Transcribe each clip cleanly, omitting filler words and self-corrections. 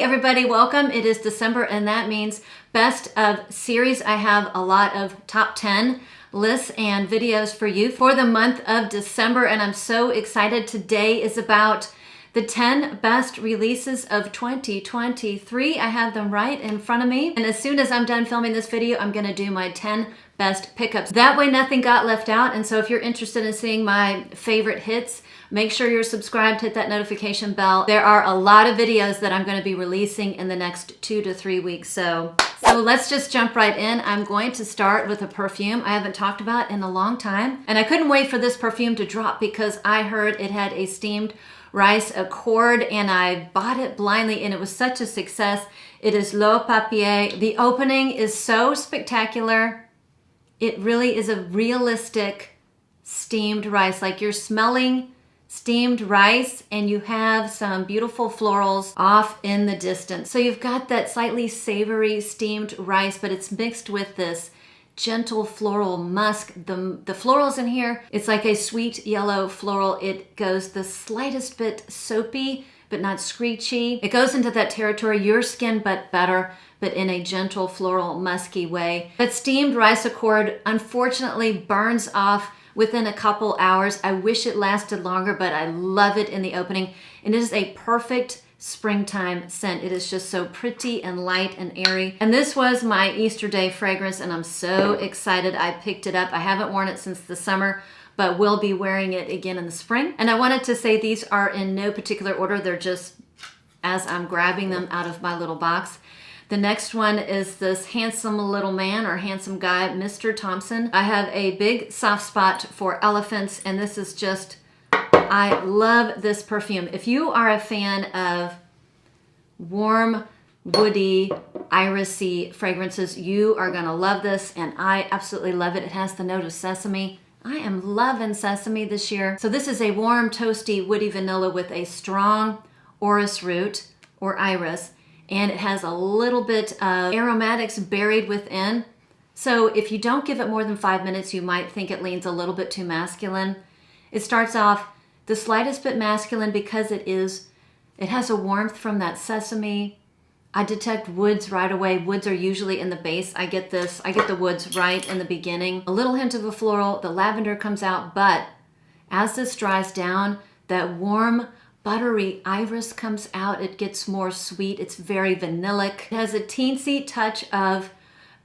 everybody, welcome. It is December and that means best of series. I have a lot of top 10 lists and videos for you for the month of December, and I'm so excited. Today is about the 10 best releases of 2023. I have them right in front of me, and as soon as I'm done filming this video, I'm gonna do my 10 best pickups. That way nothing got left out, and so if you're interested in seeing my favorite hits, make sure you're subscribed, hit that notification bell. There are a lot of videos that I'm gonna be releasing in the next 2 to 3 weeks, so let's just jump right in. I'm going to start with a perfume I haven't talked about in a long time, and I couldn't wait for this perfume to drop because I heard it had a steamed rice accord and I bought it blindly and it was such a success. It is Papier. The opening is so spectacular. It really is a realistic steamed rice, like you're smelling steamed rice and you have some beautiful florals off in the distance. So you've got that slightly savory steamed rice, but it's mixed with this gentle floral musk. The florals in here, it's like a sweet yellow floral. It goes the slightest bit soapy, but not screechy. It goes into that territory, your skin but better, but in a gentle floral musky way. That steamed rice accord unfortunately burns off within a couple hours. I wish it lasted longer, but I love it in the opening. And it is a perfect springtime scent. It is just so pretty and light and airy. And this was my Easter Day fragrance, and I'm so excited I picked it up. I haven't worn it since the summer, but will be wearing it again in the spring. And I wanted to say these are in no particular order. They're just as I'm grabbing them out of my little box. The next one is this handsome little man or handsome guy, Mr. Thompson. I have a big soft spot for elephants, and this is just, I love this perfume. If you are a fan of warm, woody, irisy fragrances, you are gonna love this, and I absolutely love it. It has the note of sesame. I am loving sesame this year. So this is a warm, toasty, woody vanilla with a strong orris root or iris, and it has a little bit of aromatics buried within. So if you don't give it more than 5 minutes, you might think it leans a little bit too masculine. It starts off the slightest bit masculine because it has a warmth from that sesame. I detect woods right away. Woods are usually in the base. I get the woods right in the beginning. A little hint of a floral, the lavender comes out, but as this dries down, that warm, buttery iris comes out. It gets more sweet. It's very vanillic. It has a teensy touch of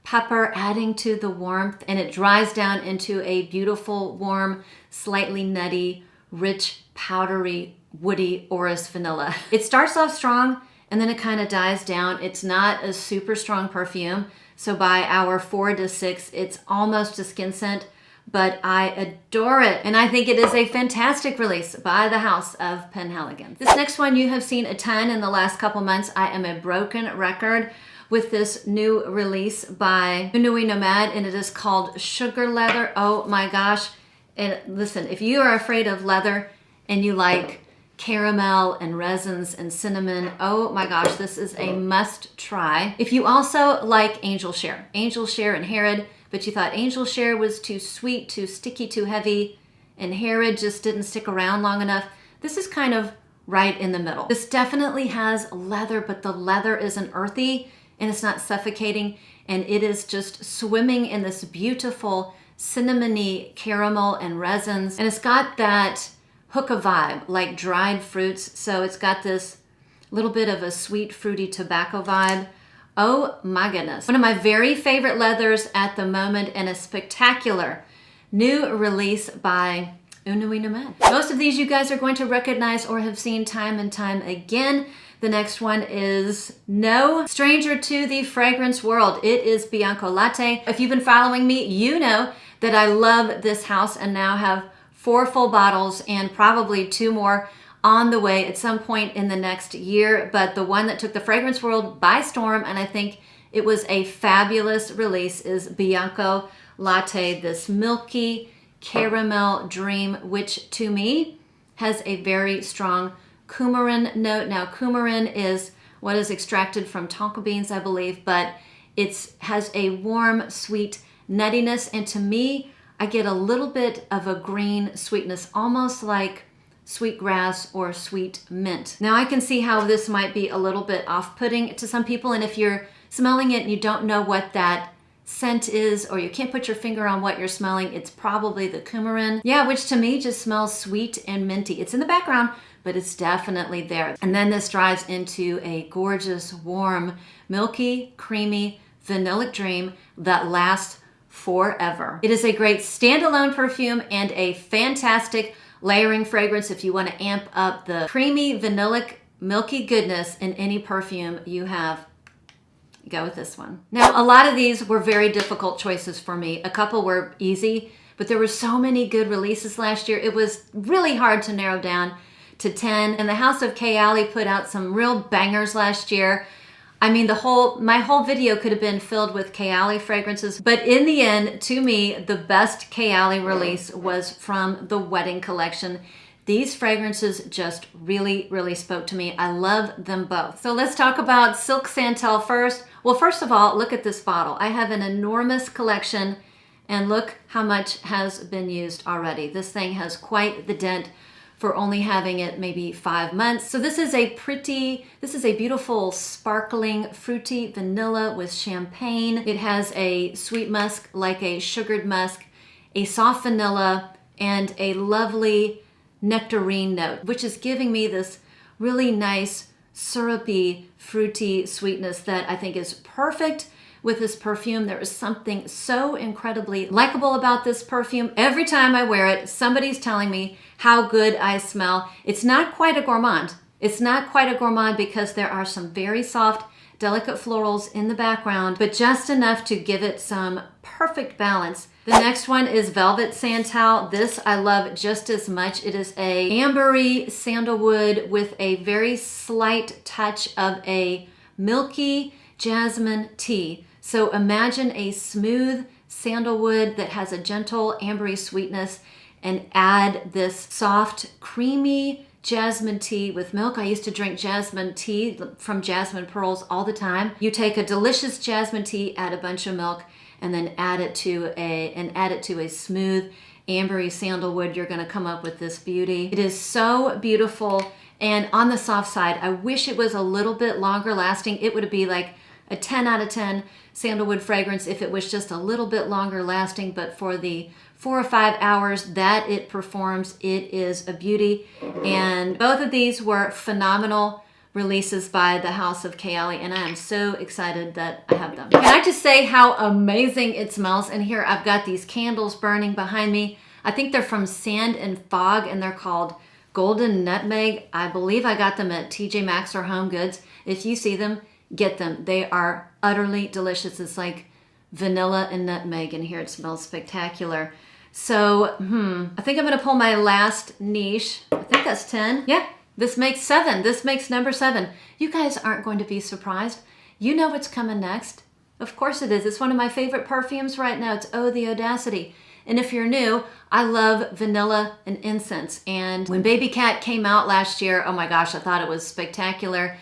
pepper adding to the warmth, and it dries down into a beautiful, warm, slightly nutty, rich, powdery, woody orris vanilla. It starts off strong and then it kind of dies down. It's not a super strong perfume. So by hour 4 to 6, it's almost a skin scent, but I adore it. And I think it is a fantastic release by the house of Penhaligons. This next one you have seen a ton in the last couple months. I am a broken record with this new release by Unoi Nomad, and it is called Sugar Leather. Oh my gosh. And listen, if you are afraid of leather and you like caramel and resins and cinnamon, oh my gosh, this is a must try. If you also like Angel Share and Herod, but you thought Angel Share was too sweet, too sticky, too heavy, and Herod just didn't stick around long enough, this is kind of right in the middle. This definitely has leather, but the leather isn't earthy and it's not suffocating, and it is just swimming in this beautiful cinnamony caramel and resins, and it's got that hookah vibe like dried fruits. So it's got this little bit of a sweet fruity tobacco vibe. Oh my goodness. One of my very favorite leathers at the moment, and a spectacular new release by Unoi Nomad. Most of these you guys are going to recognize or have seen time and time again. The next one is no stranger to the fragrance world. It is Bianco Latte. If you've been following me, you know that I love this house and now have 4 full bottles and probably 2 more on the way at some point in the next year. But the one that took the fragrance world by storm, and I think it was a fabulous release, is Bianco Latte, this milky caramel dream, which to me has a very strong coumarin note. Now coumarin is what is extracted from tonka beans, I believe, but it has a warm, sweet nuttiness, and to me, I get a little bit of a green sweetness, almost like sweet grass, or sweet mint. Now I can see how this might be a little bit off-putting to some people, and if you're smelling it and you don't know what that scent is, or you can't put your finger on what you're smelling, it's probably the coumarin. Yeah, which to me just smells sweet and minty. It's in the background, but it's definitely there. And then this dries into a gorgeous, warm, milky, creamy, vanillic dream that lasts forever. It is a great standalone perfume and a fantastic layering fragrance if you want to amp up the creamy, vanillic, milky goodness in any perfume you have. Go with this one. Now, a lot of these were very difficult choices for me. A couple were easy, but there were so many good releases last year. It was really hard to narrow down to 10. And the House of Kayali put out some real bangers last year. I mean, my whole video could have been filled with Kayali fragrances, but in the end, to me, the best Kayali release was from the Wedding Collection. These fragrances just really, really spoke to me. I love them both. So let's talk about Silk Santel first. Well, first of all, look at this bottle. I have an enormous collection, and look how much has been used already. This thing has quite the dent for only having it maybe 5 months. So this is a beautiful, sparkling, fruity vanilla with champagne. It has a sweet musk, like a sugared musk, a soft vanilla, and a lovely nectarine note, which is giving me this really nice, syrupy, fruity sweetness that I think is perfect with this perfume. There is something so incredibly likable about this perfume. Every time I wear it, somebody's telling me how good I smell. It's not quite a gourmand. It's not quite a gourmand because there are some very soft, delicate florals in the background, but just enough to give it some perfect balance. The next one is Velvet Santal. This I love just as much. It is a ambery sandalwood with a very slight touch of a milky jasmine tea. So imagine a smooth sandalwood that has a gentle ambery sweetness, and add this soft, creamy jasmine tea with milk. I used to drink jasmine tea from jasmine pearls all the time. You take a delicious jasmine tea, add a bunch of milk, and then add it to a smooth ambery sandalwood. You're going to come up with this beauty. It is so beautiful, and on the soft side, I wish it was a little bit longer lasting. It would be like a 10 out of 10 sandalwood fragrance if it was just a little bit longer lasting, but for the 4 or 5 hours that it performs, it is a beauty. And both of these were phenomenal releases by the House of Kayali, and I am so excited that I have them. Can I just say how amazing it smells? And here I've got these candles burning behind me. I think they're from Sand and Fog, and they're called Golden Nutmeg. I believe I got them at TJ Maxx or Home Goods. If you see them, get them. They are utterly delicious. It's like vanilla and nutmeg in here. It smells spectacular. So, I think I'm going to pull my last niche. I think that's 10. Yeah, this makes 7. This makes number 7. You guys aren't going to be surprised. You know what's coming next. Of course it is. It's one of my favorite perfumes right now. It's Eau The Audacity. And if you're new, I love vanilla and incense. And when Baby Cat came out last year, oh my gosh, I thought it was spectacular.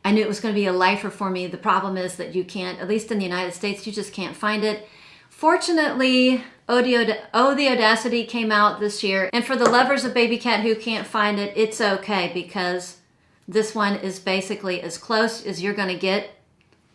I knew it was going to be a lifer for me. The problem is that you can't, at least in the United States, you just can't find it. Fortunately, Eau The Audacity came out this year. And for the lovers of Baby Cat who can't find it, it's okay, because this one is basically as close as you're going to get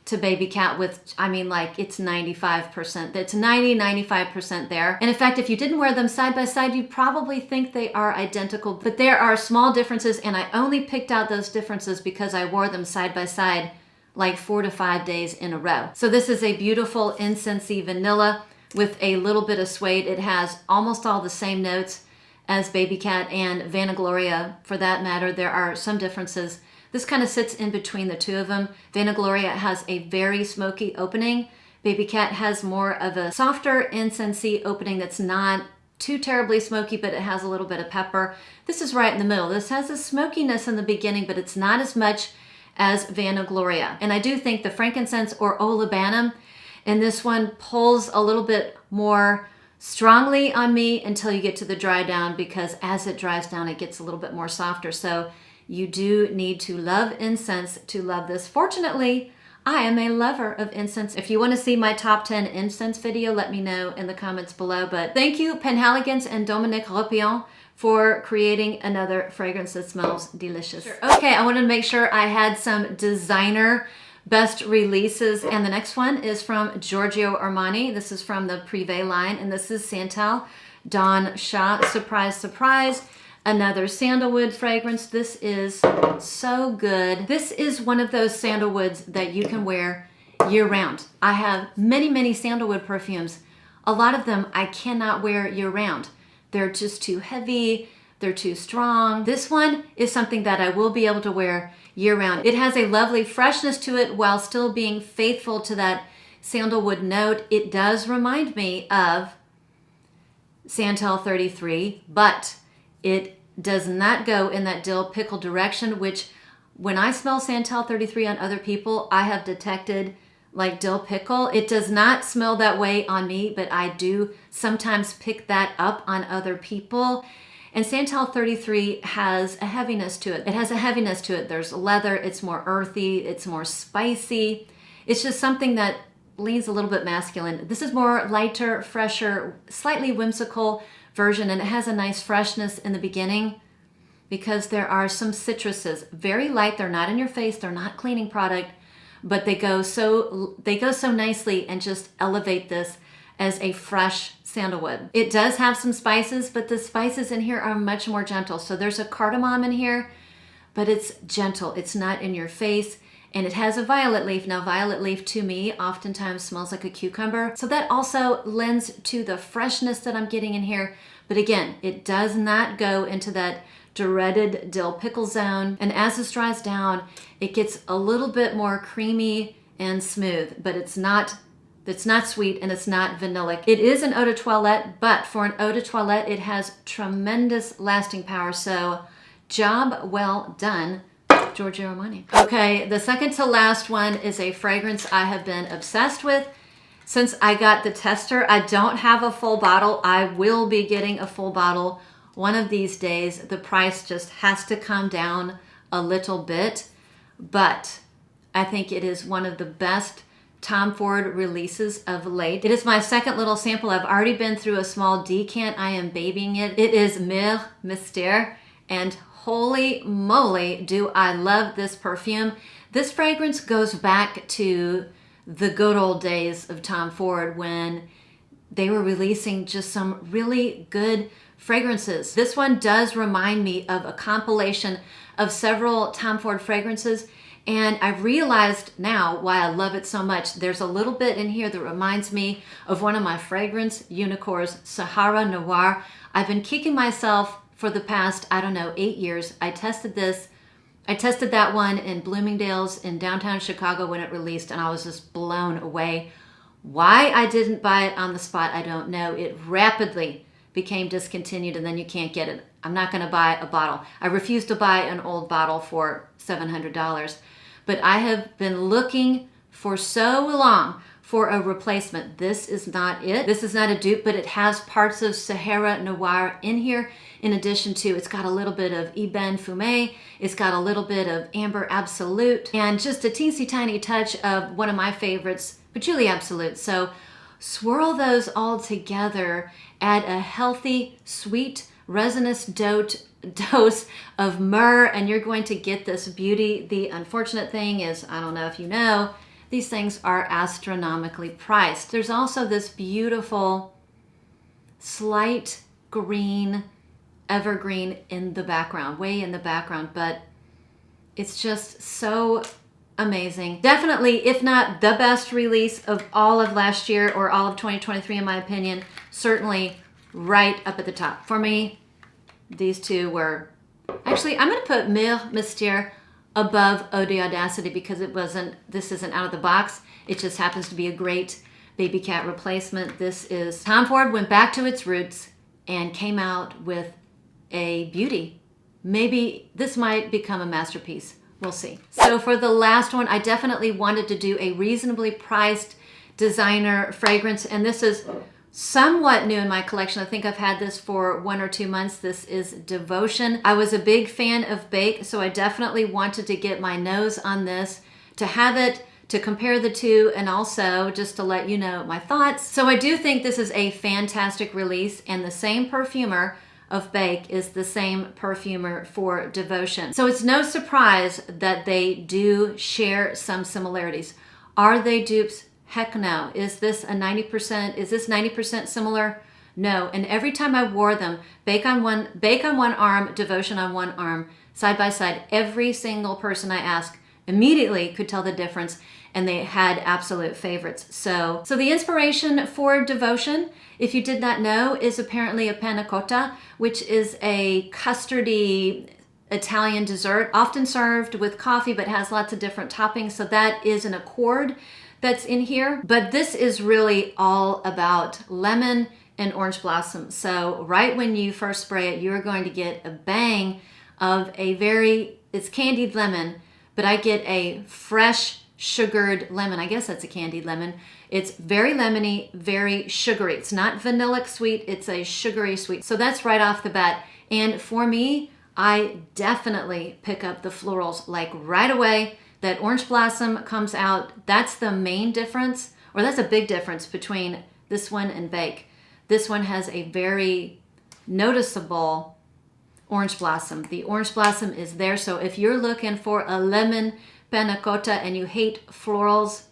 to Baby Cat with, I mean, like, it's 95%. It's 95% there. And in fact, if you didn't wear them side by side, you'd probably think they are identical. But there are small differences, and I only picked out those differences because I wore them side by side like 4 to 5 days in a row. So this is a beautiful incensey vanilla with a little bit of suede. It has almost all the same notes as Baby Cat and Vanagloria, for that matter. There are some differences. This kind of sits in between the two of them. Vanagloria has a very smoky opening. Baby Cat has more of a softer incensey opening that's not too terribly smoky, but it has a little bit of pepper. This is right in the middle. This has a smokiness in the beginning, but it's not as much as Vanagloria. And I do think the frankincense or Olibanum in this one pulls a little bit more strongly on me until you get to the dry down, because as it dries down, it gets a little bit more softer. So you do need to love incense to love this. Fortunately, I am a lover of incense. If you want to see my top 10 incense video, let me know in the comments below. But thank you, Penhaligons and Dominique Ropion, for creating another fragrance that smells delicious. Okay, I wanted to make sure I had some designer best releases, and the next one is from Giorgio Armani. This is from the Privé line, and this is Santal Dan Sha. Surprise, surprise. Another sandalwood fragrance. This is so good. This is one of those sandalwoods that you can wear year round. I have many, many sandalwood perfumes. A lot of them I cannot wear year round. They're just too heavy. They're too strong. This one is something that I will be able to wear year round. It has a lovely freshness to it while still being faithful to that sandalwood note. It does remind me of Santel 33, but it does not go in that dill pickle direction, which when I smell Santel 33 on other people, I have detected like dill pickle. It does not smell that way on me, but I do sometimes pick that up on other people. And Santel 33 has a heaviness to it. It has a heaviness to it. There's leather, it's more earthy, it's more spicy. It's just something that leans a little bit masculine. This is more lighter, fresher, slightly whimsical version, and it has a nice freshness in the beginning because there are some citruses. Very light, they're not in your face, they're not cleaning product, but they go so nicely and just elevate this as a fresh sandalwood. It does have some spices, but the spices in here are much more gentle. So there's a cardamom in here, but it's gentle. It's not in your face. And it has a violet leaf. Now, violet leaf to me oftentimes smells like a cucumber. So that also lends to the freshness that I'm getting in here. But again, it does not go into that dreaded dill pickle zone. And as this dries down, it gets a little bit more creamy and smooth, but it's not sweet and it's not vanillic. It is an eau de toilette, but for an eau de toilette, it has tremendous lasting power. So job well done, Giorgio Armani. Okay, the second to last one is a fragrance I have been obsessed with since I got the tester. I don't have a full bottle. I will be getting a full bottle one of these days. The price just has to come down a little bit, but I think it is one of the best Tom Ford releases of late. It is my second little sample. I've already been through a small decant. I am babying it. It is Myrrhe Mystere, and holy moly, do I love this perfume. This fragrance goes back to the good old days of Tom Ford when they were releasing just some really good fragrances. This one does remind me of a compilation of several Tom Ford fragrances, and I've realized now why I love it so much. There's a little bit in here that reminds me of one of my fragrance unicorns, Sahara Noir. I've been kicking myself for the past, 8 years. I tested that one in Bloomingdales in downtown Chicago when it released, and I was just blown away. Why I didn't buy it on the spot, I don't know. It rapidly became discontinued, and then you can't get it. I'm not going to buy a bottle. I refuse to buy an old bottle for $700. But I have been looking for so long for a replacement. This is not it. This is not a dupe, but it has parts of Sahara Noir in here. In addition to, it's got a little bit of Ebene Fumé. It's got a little bit of Amber Absolute, and just a teensy tiny touch of one of my favorites, Patchouli Absolute. So swirl those all together, add a healthy, sweet, resinous dose of myrrhe, and you're going to get this beauty. The unfortunate thing is, I don't know if you know, these things are astronomically priced. There's also this beautiful slight green, evergreen in the background, way in the background, but it's just so amazing. Definitely, if not the best release of all of last year or all of 2023, in my opinion, certainly right up at the top. For me, these two were, actually, I'm gonna put Myrrhe Mystere above Eau The Audacity because this isn't out of the box. It just happens to be a great baby cat replacement. This is, Tom Ford went back to its roots and came out with a beauty. Maybe this might become a masterpiece. We'll see. So for the last one, I definitely wanted to do a reasonably priced designer fragrance, and this is somewhat new in my collection. I think I've had this for 1 or 2 months. This is Devotion. I was a big fan of Bake, so I definitely wanted to get my nose on this, to have it, to compare the two, and also just to let you know my thoughts. So I do think this is a fantastic release, and the same perfumer of Bake is the same perfumer for Devotion. So it's no surprise that they do share some similarities. Are they dupes? Heck no. Is this 90% similar? No. And every time I wore them, Bake on one arm, Devotion on one arm, side by side, every single person I asked immediately could tell the difference, and they had absolute favorites. So the inspiration for Devotion, if you did not know, is apparently a panna cotta, which is a custardy Italian dessert, often served with coffee, but has lots of different toppings. So that is an accord that's in here. But this is really all about lemon and orange blossom. So right when you first spray it, you're going to get a bang of it's candied lemon, but I get a fresh sugared lemon. I guess that's a candied lemon. It's very lemony, very sugary. It's not vanillic sweet, it's a sugary sweet. So that's right off the bat. And for me, I definitely pick up the florals like right away. That orange blossom comes out. That's the main difference, or that's a big difference between this one and Bake. This one has a very noticeable orange blossom. The orange blossom is there. So if you're looking for a lemon panna cotta and you hate florals,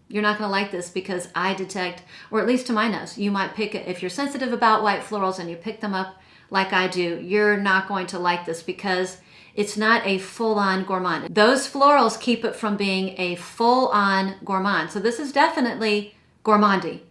you're not going to like this, because I detect, or at least to my nose, you might pick it. If you're sensitive about white florals and you pick them up like I do, you're not going to like this because it's not a full-on gourmand. Those florals keep it from being a full-on gourmand. So this is definitely gourmandy,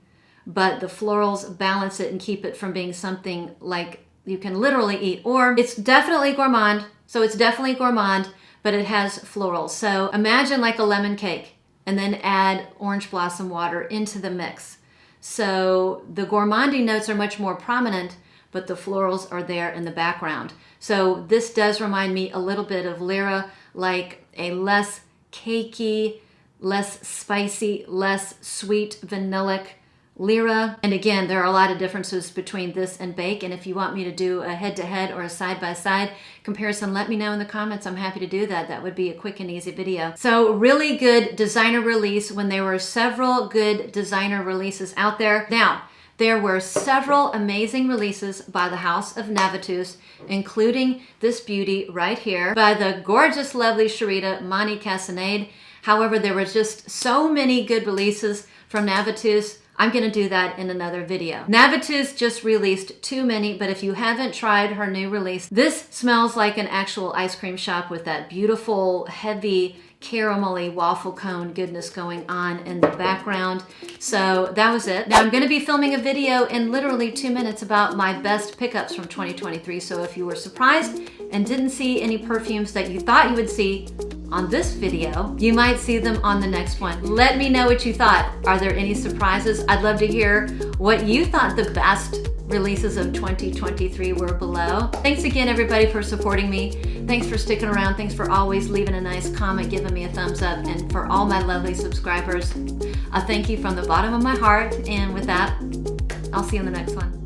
but the florals balance it and keep it from being something like you can literally eat. Or it's definitely gourmand, so it's definitely gourmand, but it has florals. So imagine like a lemon cake and then add orange blossom water into the mix. So the gourmandy notes are much more prominent, but the florals are there in the background. So this does remind me a little bit of Lyra, like a less cakey, less spicy, less sweet, vanillic Lyra. And again, there are a lot of differences between this and Bake. And if you want me to do a head-to-head or a side-by-side comparison, let me know in the comments. I'm happy to do that. That would be a quick and easy video. So really good designer release when there were several good designer releases out there. Now, there were several amazing releases by the House of Navitus, including this beauty right here by the gorgeous, lovely Sharita Mahni Cassonade. However, there were just so many good releases from Navitus. I'm going to do that in another video. Navitus just released too many, but if you haven't tried her new release, this smells like an actual ice cream shop with that beautiful, heavy, caramelly waffle cone goodness going on in the background. So that was it. Now I'm going to be filming a video in literally 2 minutes about my best pickups from 2023. So if you were surprised and didn't see any perfumes that you thought you would see on this video, you might see them on the next one. Let me know what you thought. Are there any surprises? I'd love to hear what you thought the best releases of 2023 were below. Thanks again, everybody, for supporting me. Thanks for sticking around. Thanks for always leaving a nice comment, giving me a thumbs up. And for all my lovely subscribers, a thank you from the bottom of my heart. And with that, I'll see you in the next one.